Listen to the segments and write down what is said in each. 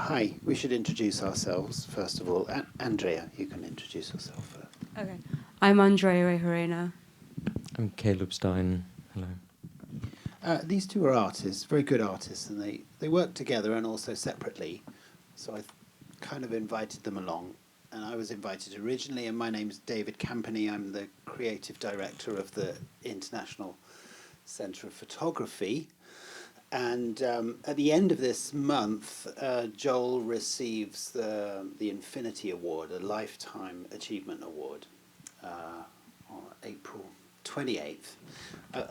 Hi, we should introduce ourselves first of all. Andrea, you can introduce yourself first. Okay. I'm Andrea Orejarena. I'm Caleb Stein. Hello. These two are artists, very good artists, and they work together and also separately. So I kind of invited them along. And I was invited originally, and my name's David Campany. I'm the creative director of the International Centre of Photography. And at the end of this month, Joel receives the Infinity Award, a Lifetime Achievement Award, on April 28th.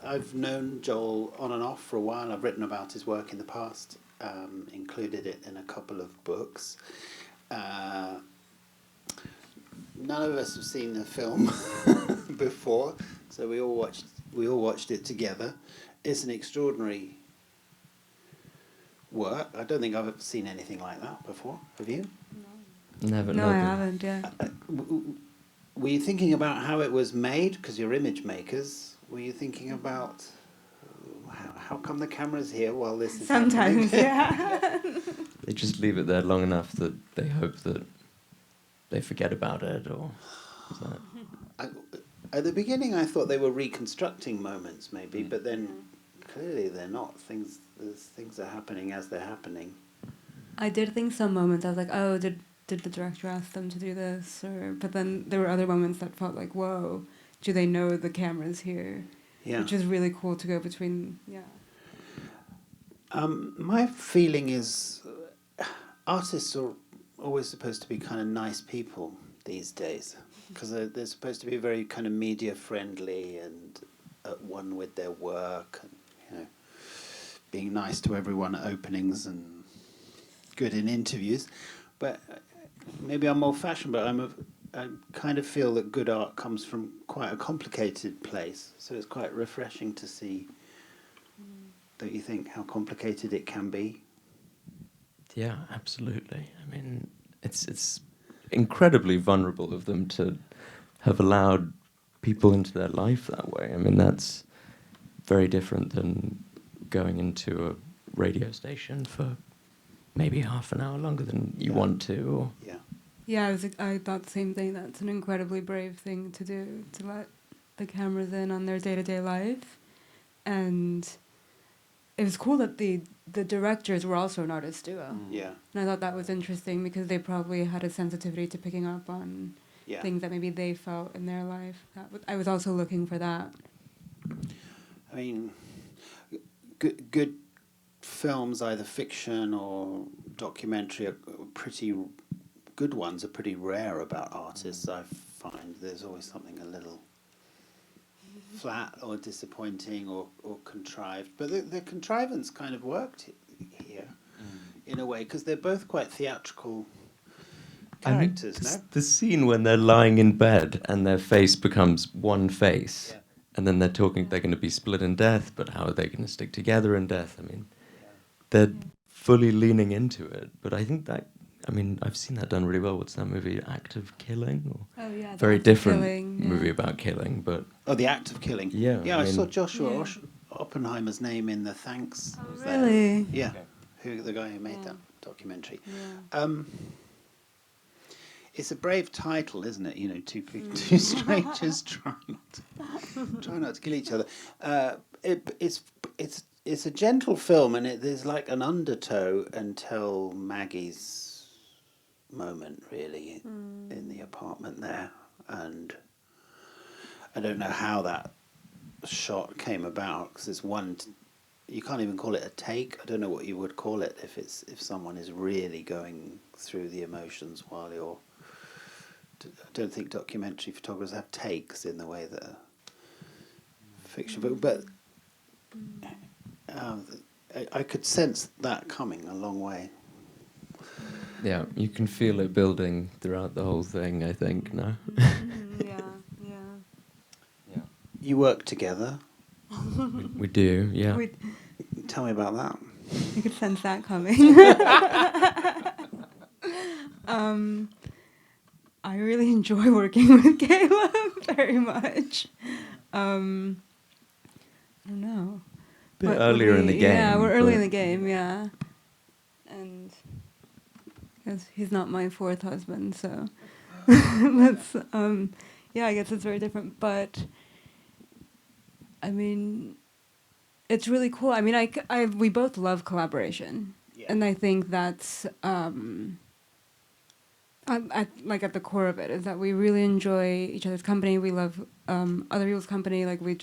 I've known Joel on and off for a while. I've written about his work in the past, included it in a couple of books. None of us have seen the film before, so we all watched it together. It's an extraordinary work. I don't think I've ever seen anything like that before. Have you? No. Never. No, I haven't, yeah. Were you thinking about how it was made? Because you're image makers. Were you thinking about how come the camera's here while this is Sometimes, happening? yeah. They just leave it there long enough that they hope that they forget about it, or is that? At the beginning, I thought they were reconstructing moments, maybe, but then clearly they're not. Things are happening as they're happening. I did think some moments I was like, oh, did the director ask them to do this? But then there were other moments that felt like, whoa, do they know the camera's here? Yeah. Which is really cool to go between, yeah. My feeling is artists are always supposed to be kind of nice people these days, because they're supposed to be very kind of media friendly and at one with their work, and being nice to everyone at openings and good in interviews. But maybe I'm old-fashioned, but I kind of feel that good art comes from quite a complicated place. So it's quite refreshing to see, don't you think, how complicated it can be? Yeah, absolutely. I mean, it's incredibly vulnerable of them to have allowed people into their life that way. I mean, that's very different than going into a radio station for maybe half an hour longer than you want to. Or Yeah, I thought the same thing. That's an incredibly brave thing to do, to let the cameras in on their day-to-day life. And it was cool that the directors were also an artist duo. Yeah. And I thought that was interesting because they probably had a sensitivity to picking up on things that maybe they felt in their life. I was also looking for that. I mean, good films, either fiction or documentary, are pretty good ones are pretty rare about artists. I find there's always something a little flat or disappointing or contrived. But the contrivance kind of worked here in a way, because they're both quite theatrical characters, no? The scene when they're lying in bed and their face becomes one face, and then they're talking, they're going to be split in death, but how are they going to stick together in death? I mean, they're fully leaning into it. But I think that, I mean, I've seen that done really well. What's that movie, Act of Killing? Or Oh, yeah. very different movie about killing, but... Oh, The Act of Killing. Yeah. Yeah, I saw Joshua Oppenheimer's name in the thanks. Oh, really? Yeah, the guy who made that documentary. Yeah. It's a brave title, isn't it? Two strangers try not to kill each other. It's a gentle film, and there's like an undertow until Maggie's moment, really, in the apartment there. And I don't know how that shot came about, because it's you can't even call it a take. I don't know what you would call it if someone is really going through the emotions while you're... I don't think documentary photographers have takes in the way that fiction, but I could sense that coming a long way. Yeah, you can feel it building throughout the whole thing, I think, no? Yeah. You work together. We do, yeah. Tell me about that. You could sense that coming. I really enjoy working with Caleb very much. I don't know. Bit earlier in the game. Yeah, we're early in the game, yeah. And 'cause he's not my fourth husband, so that's yeah, I guess it's very different. But I mean, it's really cool. I mean, we both love collaboration, Yeah. and I think that's at the core of it is that we really enjoy each other's company. We love other people's company. Like we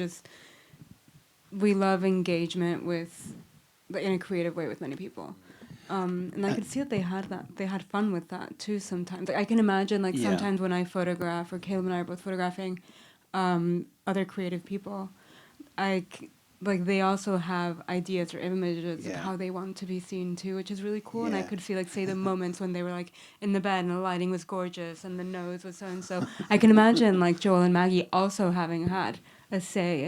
love engagement with, in a creative way with many people. And I could see that they had fun with that too sometimes. Like I can imagine like Yeah. sometimes when I photograph, or Caleb and I are both photographing other creative people, like they also have ideas or images of Yeah. how they want to be seen too, which is really cool. And I Yeah. could see like say the moments when they were like in the bed and the lighting was gorgeous and the nose was so and so. I can imagine like Joel and Maggie also having had a say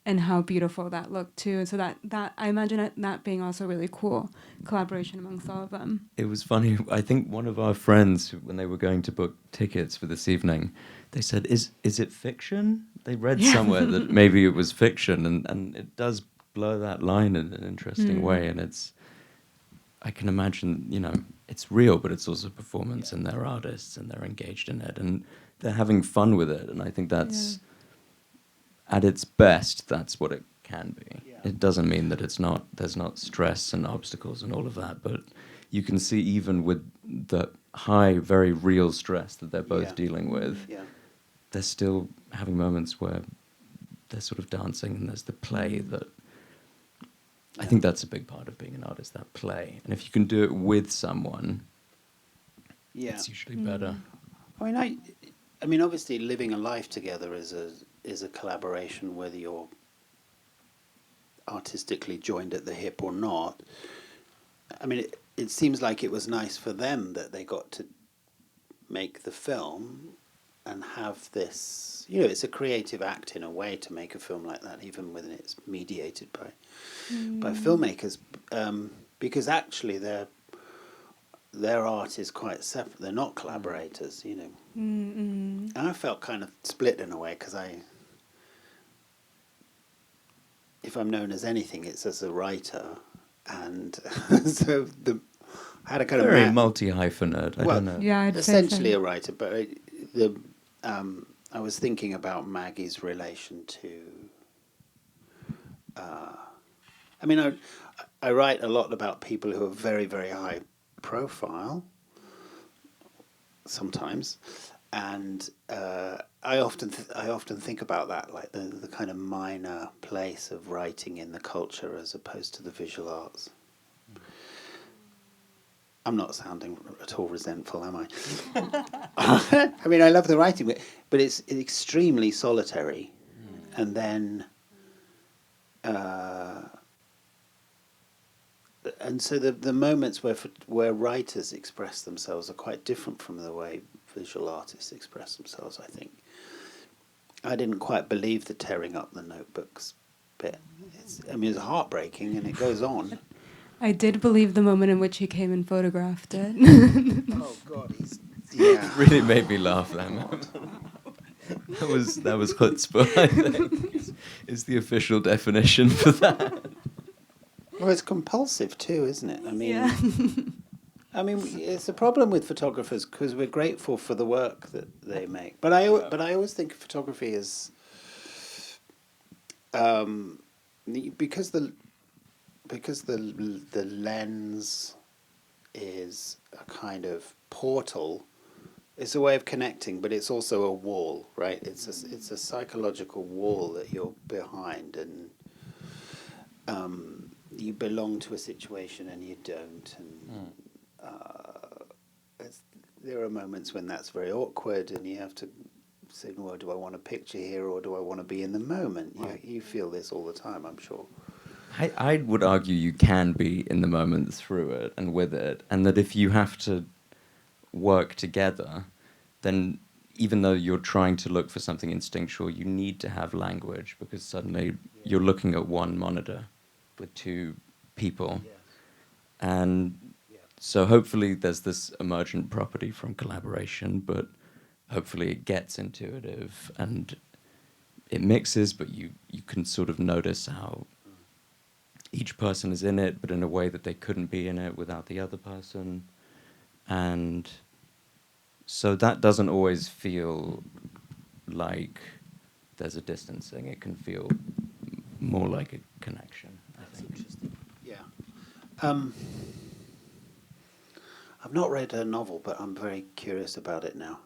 in how beautiful that looked too. And so that I imagine that being also really cool collaboration amongst all of them. It was funny. I think one of our friends, when they were going to book tickets for this evening, they said, "Is it fiction?" They read somewhere that maybe it was fiction, and it does blur that line in an interesting way. And I can imagine, it's real, but it's also performance, and they're artists, and they're engaged in it, and they're having fun with it. And I think that's, at its best, that's what it can be. Yeah. It doesn't mean that there's not stress and obstacles and all of that, but you can see even with the high, very real stress that they're both dealing with, they're still having moments where they're sort of dancing, and there's the play that... I think that's a big part of being an artist, that play. And if you can do it with someone, it's usually better. I mean, obviously, living a life together is a collaboration, whether you're artistically joined at the hip or not. I mean, it seems like it was nice for them that they got to make the film and have this. It's a creative act in a way to make a film like that, even when it's mediated by filmmakers, because actually their art is quite separate. They're not collaborators, And I felt kind of split in a way, because if I'm known as anything, it's as a writer, and so I had a kind Very of multi-hyphenate. I don't know. Yeah, I'd essentially say so. a writer, but I was thinking about Maggie's relation to. I mean, I write a lot about people who are very, very high profile. Sometimes, and I often think about that, like the kind of minor place of writing in the culture as opposed to the visual arts. I'm not sounding at all resentful, am I? I mean, I love the writing, but it's extremely solitary, and then. And so the moments where writers express themselves are quite different from the way visual artists express themselves, I think. I didn't quite believe the tearing up the notebooks bit. It's heartbreaking, and it goes on. I did believe the moment in which he came and photographed it. Oh God, yeah. It really made me laugh, that moment. That was chutzpah, I think, is the official definition for that. Well, it's compulsive too, isn't it? I mean, Yeah. I mean, it's a problem with photographers because we're grateful for the work that they make. But I always think of photography as because the lens is a kind of portal. It's a way of connecting, but it's also a wall, right? It's a psychological wall that you're behind, and you belong to a situation and you don't, and there are moments when that's very awkward, and you have to say, well, do I want a picture here, or do I want to be in the moment? You feel this all the time, I'm sure. I would argue you can be in the moment through it and with it, and that if you have to work together, then even though you're trying to look for something instinctual, you need to have language, because suddenly you're looking at one monitor with two people. Yes. And so hopefully there's this emergent property from collaboration, but hopefully it gets intuitive and it mixes, but you can sort of notice how each person is in it, but in a way that they couldn't be in it without the other person. And so that doesn't always feel like there's a distancing. It can feel more like a connection, I That's think. interesting. Yeah. I've not read her novel, but I'm very curious about it now.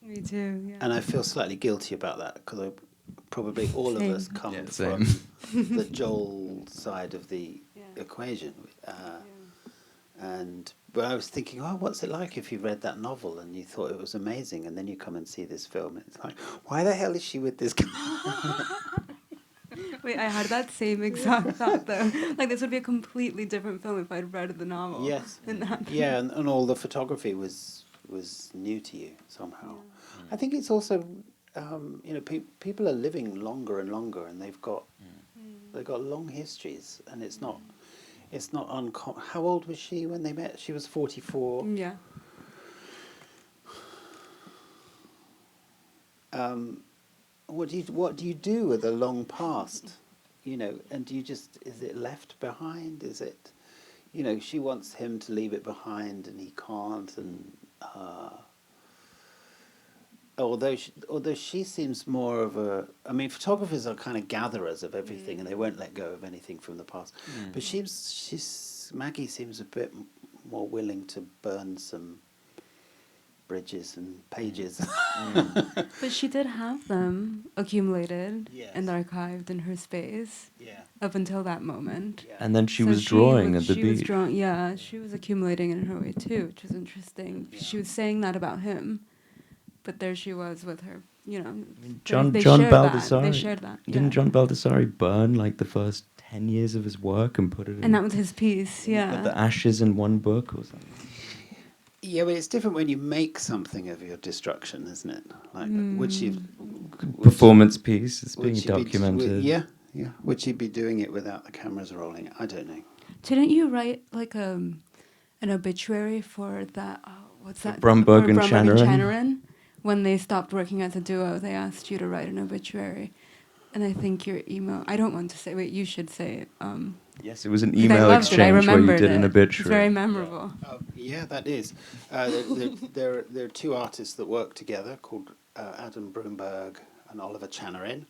Me too. Yeah. And I feel slightly guilty about that because probably all of us Same. come Yeah, from same. the Joel side of the equation. But I was thinking, oh, what's it like if you read that novel and you thought it was amazing, and then you come and see this film, and it's like, why the hell is she with this guy? Wait, I had that same exact thought though. Like this would be a completely different film if I'd read the novel. Yes. And that. Yeah, and all the photography was new to you somehow. I think it's also, people are living longer and longer, and they've got long histories, and it's not uncommon. How old was she when they met? She was 44. Yeah. What do you do with a long past? And do you just, is it left behind? Is it, she wants him to leave it behind and he can't, and although she seems more of a, I mean, photographers are kind of gatherers of everything, and they won't let go of anything from the past. But Maggie seems a bit more willing to burn some bridges and pages. But she did have them accumulated Yes. and archived in her space Yeah. up until that moment. Yeah. And then she So was drawing at the she was beach. she was accumulating in her way too, which was interesting. Yeah. She was saying that about him, but there she was with her. John they John shared that. Baldessari. They shared that. Didn't yeah. John Baldessari burn like the first 10 years of his work and put it in? And that was his piece. Put Yeah. the ashes in one book or something. Yeah, but it's different when you make something of your destruction, isn't it? Like, would she? Performance piece. It's would being she documented. yeah. Would she be doing it without the cameras rolling? I don't know. Didn't you write like an obituary for that? What's that? Brumberg For and Brumberg Channerin? Channerin? When they stopped working as a duo, they asked you to write an obituary. And I think your email, I don't want to say, wait, you should say it. Yes, it was an 'Cause I email loved it. I exchange where you remembered did an it. obituary. It's very memorable. Yeah, that is. There are two artists that work together called Adam Broomberg and Oliver Channerin,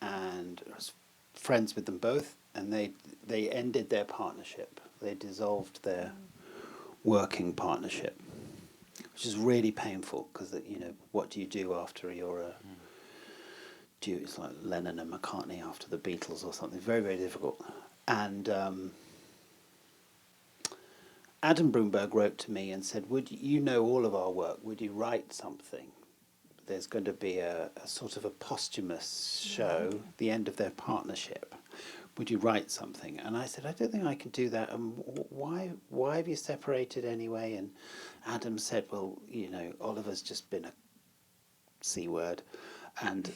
and I was friends with them both, and they ended their partnership. They dissolved their working partnership, which is really painful because what do you do after you're a it's like Lennon and McCartney after the Beatles or something. Very, very difficult. And Adam Broomberg wrote to me and said, would you know all of our work? Would you write something? There's going to be a sort of a posthumous show, the end of their partnership. Would you write something? And I said, I don't think I can do that. Why have you separated anyway? And Adam said, well, Oliver's just been a C word. And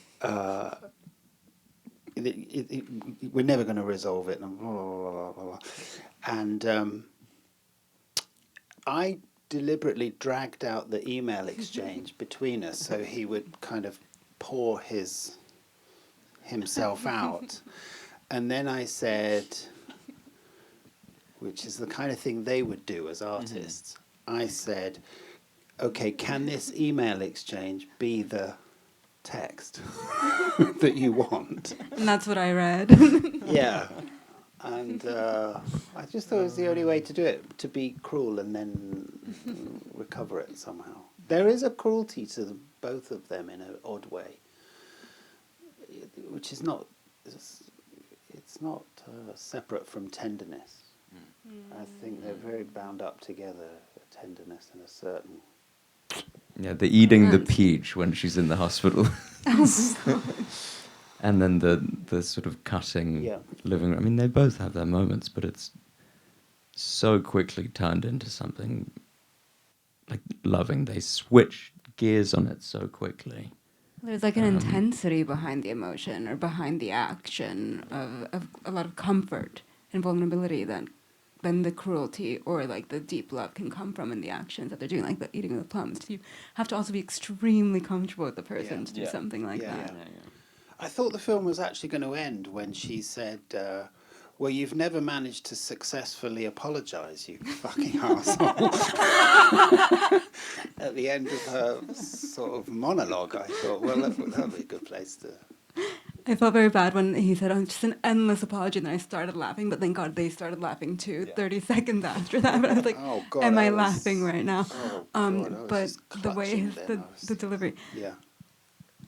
we're never going to resolve it. And blah, blah, blah, blah, blah. And I deliberately dragged out the email exchange between us so he would kind of pour himself out. And then I said, which is the kind of thing they would do as artists, I said, okay, can this email exchange be the text that you want? And that's what I read. Yeah. And I just thought it was the only way to do it, to be cruel and then recover it somehow. There is a cruelty to both of them in an odd way, which is not, it's not separate from tenderness. I think they're very bound up together, a tenderness and a certain... Yeah, the eating the peach when she's in the hospital. And then the sort of cutting living room. I mean, they both have their moments, but it's so quickly turned into something like loving. They switch gears on it so quickly. There's like an intensity behind the emotion or behind the action of a lot of comfort and vulnerability that then the cruelty or like the deep love can come from in the actions that they're doing, like the eating of the plums. You have to also be extremely comfortable with the person to do something like that. Yeah. I thought the film was actually going to end when she said, well, you've never managed to successfully apologise, you fucking arsehole. the end of her sort of monologue, I thought, well, that would be a good place to. I felt very bad when he said, "Oh, just an endless apology," and then I started laughing. But thank God they started laughing too. 30 seconds after that, but I was like, Oh God, "Am I was- laughing right now?" Oh God, I was But just the way clutching his, then, I was- the delivery, Yeah.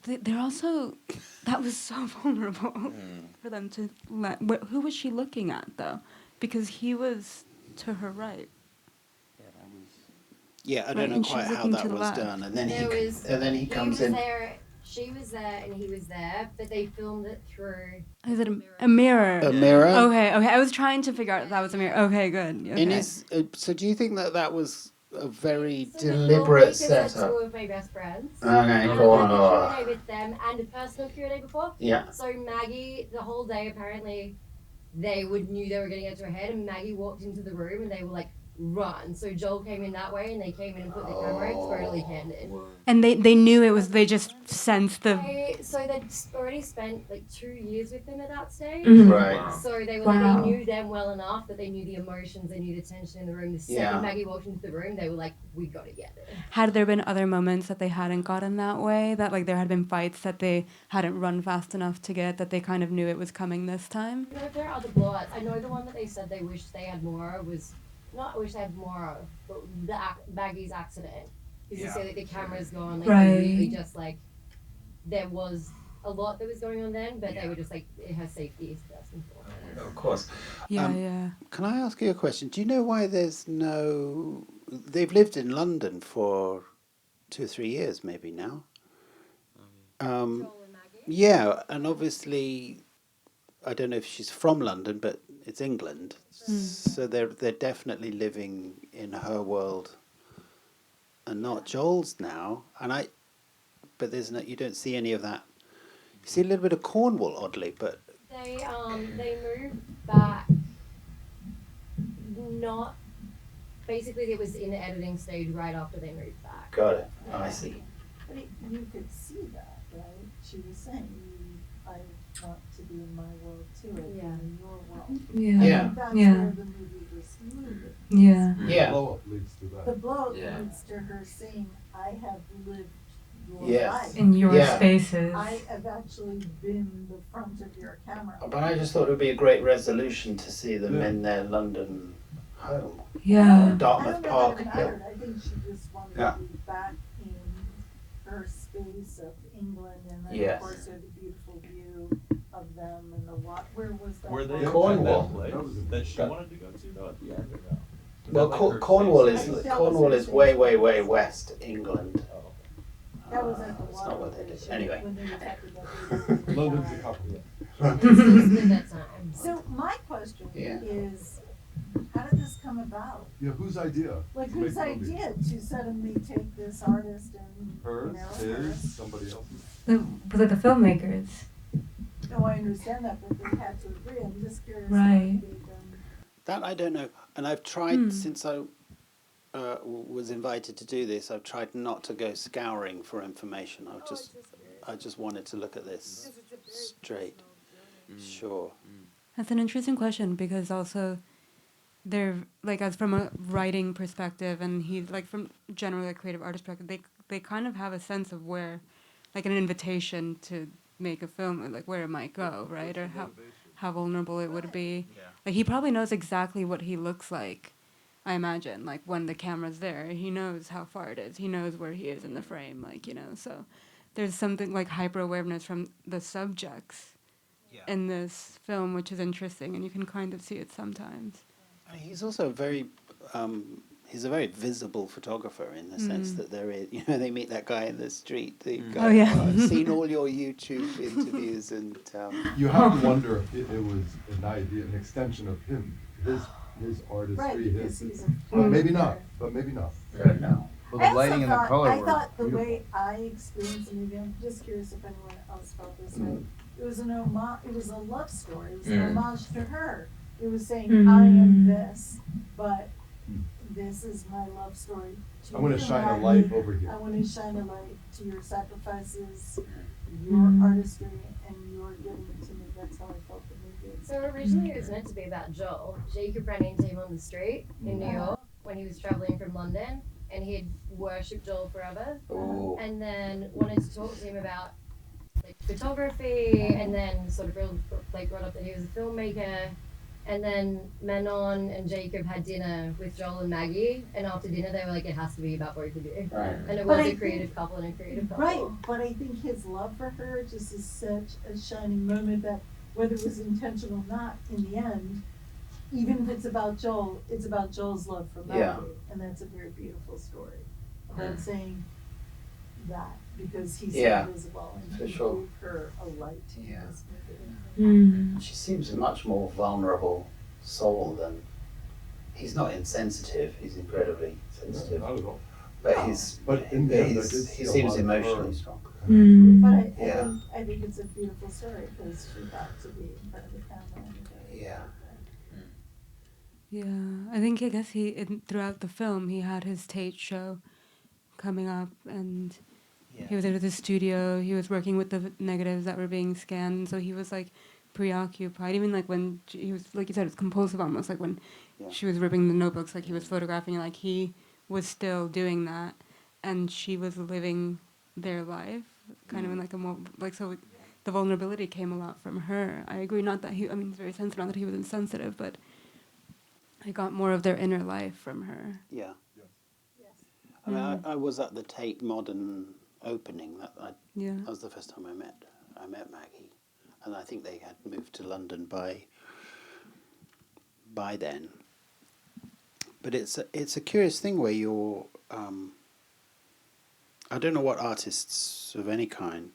they're also that was so vulnerable for them to let. Who was she looking at though? Because he was to her right. Yeah, I Right, don't know and she quite was how looking that to the was left. done, and then he he comes was in. there, she was there, and he was there, but they filmed it through. Is it a mirror? A mirror. Okay. I was trying to figure out if that was a mirror. Okay, good. Okay. In his, so do you think that was a very So the deliberate filmmakers are setup? two of my best friends. Okay, And cool. I had the Q&A with them and a personal Q&A before. Yeah. So Maggie, the whole day apparently, knew they were going to get to her head, and Maggie walked into the room and they were like, run. So Joel came in that way, and they came in and put the camera totally candid. And they knew it was. They just sensed the. So they'd already spent like 2 years with them at that stage. Mhm. Right. So they were Wow. they knew them well enough that they knew the emotions, they knew the tension in the room. The second Yeah. Maggie walked into the room, they were like, "We got to get it." Had there been other moments that they hadn't gotten that way? That like there had been fights that they hadn't run fast enough to get, that they kind of knew it was coming this time? I know if there are other blowouts. I know the one that they said they wished they had more of was not wish they had more of, but Maggie's accident. Because you say that the camera's gone, like they really just like there was a lot that was going on then, but they were just like it has safety first and foremost. Of course. Yeah, yeah. Can I ask you a question? Do you know why there's no? They've lived in London for 2 or 3 years, maybe now. Joel and Maggie. Yeah, and obviously, I don't know if she's from London, but it's England, so they're definitely living in her world, and not Joel's now. But there's no, you don't see any of that. You see a little bit of Cornwall, oddly, but They moved back. Not basically, it was in the editing stage right after they moved back. got it. Oh, I see. But you could see that, right? She was saying, I want to be in my world too, and Yeah. in your world. Yeah. Yeah. I think that's Yeah. where the movie was moving. Yeah. Yeah. Blow up leads to that. The blow Yeah. leads to her saying, I have lived your Yes. life. In your Yeah. spaces. I have actually been the front of your camera. But I just thought it would be a great resolution to see them Yeah. in their London home. Yeah. Dartmouth I don't know Park. that it mattered. I think she just wanted Yeah. to be back in her space of England, and then Yes. of course had the beautiful view of them and the where was that? Were they one? Cornwall. at that place that she wanted to go to though at the end or no? Was Well, that like her Cornwall safe is space? Cornwall is way west England. Oh. That was at the It's water. not what they where did. she- Anyway. when they were talking about the- London's a couple. At that time. So my question Yeah. is, how did this come about? Yeah, whose idea? Like To make whose the movie? idea to suddenly take this artist and, Hers, you know, his, somebody else's? Was it the filmmakers? No, I understand that, but they had to agree. I'm just curious. how Right. they done- That I don't know, and I've tried since I was invited to do this. I've tried not to go scouring for information. I just wanted to look at this straight. Sure. That's an interesting question because also they're like as from a writing perspective and he's like from generally a creative artist perspective, they kind of have a sense of where like an invitation to make a film, like where it might go, right? Or how vulnerable it would be. Like he probably knows exactly what he looks like, I imagine. Like when the camera's there, he knows how far it is. He knows where he is in the frame, like, you know. So there's something like hyper awareness from the subjects in this film, which is interesting, and you can kind of see it sometimes. He's also he's a very visible photographer in the sense that there is, they meet that guy in the street. The guy, Oh, yeah. I've seen all your YouTube interviews, and You have to wonder if it was an idea, an extension of him, his artistry, Right, because his. he's a. But maybe not. But maybe not. I don't know. Well, the lighting and the color I were thought the beautiful. way I experienced the movie, I'm just curious if anyone else felt this way. It was an homage, it was a love story, it was an homage to her. It was saying, I am this, but this is my love story to I want you. to shine a And light over here. I want to shine a light to your sacrifices, your artistry, and your giving to me. That's how I felt the movie. So originally it was meant to be about Joel. Jacob ran into him on the street in New York when he was traveling from London, and he'd worshipped Joel forever. Oh. And then wanted to talk to him about like photography, and then sort of brought up that he was a filmmaker. And then Manon and Jacob had dinner with Joel and Maggie, and after dinner they were like, it has to be about both of you. Right. And it But was I a creative couple and a creative couple. Right, but I think his love for her just is such a shining moment that whether it was intentional or not, in the end, even if it's about Joel, it's about Joel's love for Maggie. Yeah. And that's a very beautiful story about saying that, because he's Yeah, so visible and for he sure. gave her a light in Yeah. this movie. She seems a much more vulnerable soul than. He's not insensitive. He's incredibly sensitive. Not at all. But he's. But in the end, I did he see a seems lot of emotionally her. strong. But Yeah. I think it's a beautiful story because she got to be in front of the camera. And Yeah. Yeah, I think, I guess throughout the film, he had his Tate show coming up, and Yeah. he was at the studio, he was working with the negatives that were being scanned, so he was like preoccupied, even like when he was, like you said, it's compulsive almost, like when Yeah. she was ripping the notebooks, like he was photographing, like he was still doing that, and she was living their life, kind of in like a more, like, so the vulnerability came a lot from her. I agree, not that he's very sensitive, not that he was insensitive, but I got more of their inner life from her. Yeah. Yes. I mean, I was at the Tate Modern opening. Yeah. That was the first time I met Maggie, and I think they had moved to London by then. But it's a curious thing where you're. I don't know what artists of any kind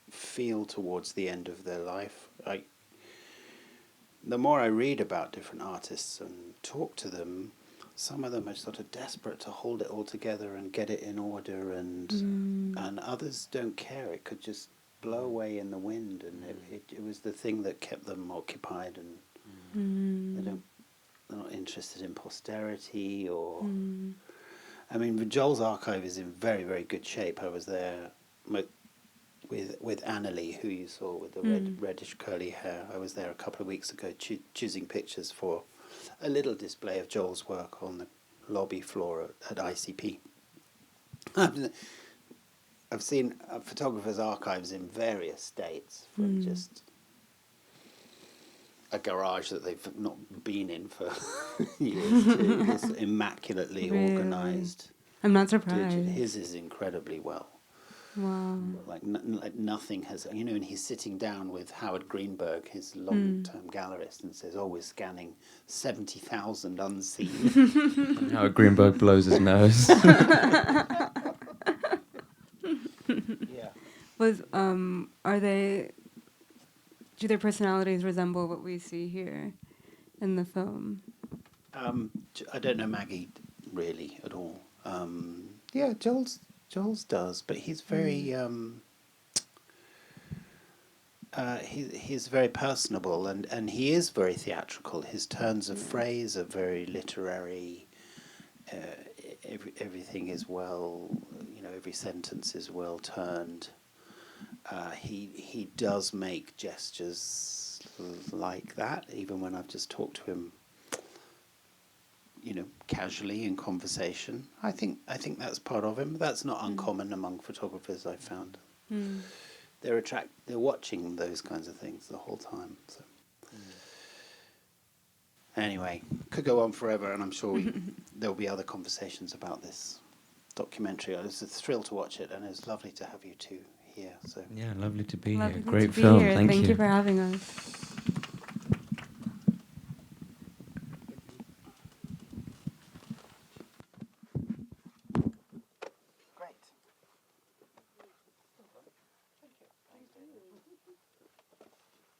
feel towards the end of their life. The more I read about different artists and talk to them, some of them are sort of desperate to hold it all together and get it in order, and others don't care. It could just blow away in the wind, and it was the thing that kept them occupied, and they're not interested in posterity or. I mean, Joel's archive is in very, very good shape. I was there with Annalie, who you saw with the reddish curly hair. I was there a couple of weeks ago choosing pictures for a little display of Joel's work on the lobby floor at ICP. I've seen photographers' archives in various states, from just a garage that they've not been in for years to this immaculately Really? organised. I'm not surprised. His is incredibly well. Wow. Like nothing has, and he's sitting down with Howard Greenberg, his long-term gallerist, and says, we're scanning 70,000 unseen. Howard Greenberg blows his nose. Yeah. Do their personalities resemble what we see here in the film? I don't know Maggie really at all. Yeah, Joel's does, but he's very he's very personable, and he is very theatrical. His turns of phrase are very literary. Everything is well, every sentence is well turned. He does make gestures like that, even when I've just talked to him, casually in conversation. I think that's part of him. That's not uncommon among photographers, I've found. They're watching those kinds of things the whole time. So anyway, could go on forever, and I'm sure there'll be other conversations about this documentary. It was a thrill to watch it, and it was lovely to have you two here. So Yeah, lovely to be Lovely here. to Great be film. here. Thank Thank you. you for having us.